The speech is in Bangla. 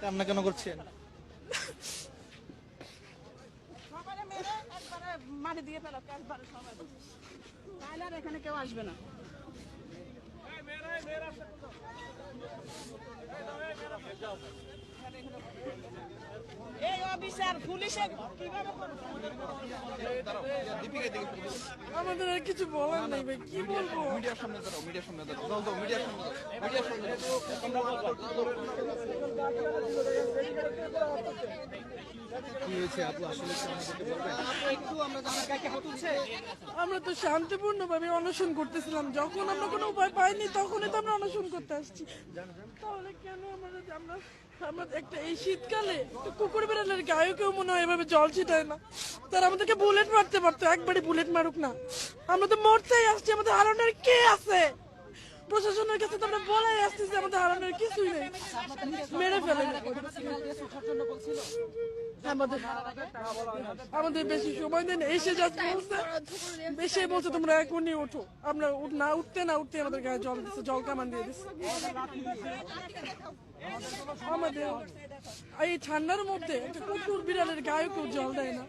কান্না কেন করছেন? সবারে মেরে একবারে মাটি দিয়ে ফেলো, একবারে সবাই। তাহলে আর এখানে কেউ আসবে না। এই অফিসার পুলিশে কিভাবে করবে? আমাদের আর কিছু বলার নেই ভাই, কি বলবো? মিডিয়ার সামনে দাঁড়াও, মিডিয়ার সামনে দাঁড়াও, যাও যাও, মিডিয়ার সামনে দাঁড়াও, মিডিয়ার সামনে দাঁড়াও। কি হয়েছে আপু, আসলে কি আমাদেরকে বলবেন? একটু আমরা জানা কাকে হাত তুলছে। আমরা তো শান্তিপূর্ণভাবে অনশন করতেছিলাম, যখন আমরা কোনো উপায় পাইনি তখনই তো আমরা অনশন করতে আসছি। তাহলে কেন আমরা আমরা একটা এই শীতকালে তো কুকুর বেড়ালের গায়েও কেউ মনে হয় এভাবে জল ছিটায় না। তারা আমাদেরকে বুলেট মারতে পারতো, একবারে বুলেট মারুক না, আমরা তো মরতেই আসছি, আমাদের হারানোর কে আছে? প্রশাসনের কাছে তো আমরা বলাই আসতেছি আমাদের হারানোর কিছুই নেই, মেরে ফেলে। আমাদের বেশি সময় দেন, এসে যা বলছে, এসে বলছে তোমরা এখনই ওঠো। আমরা না উঠতে আমাদের গায়ে জল দিচ্ছে, জল কামান দিয়ে দিচ্ছে। আমাদের এই ঠান্ডার মধ্যে একটা কুকুর বিড়ালের গায়ে কেউ জল দেয় না।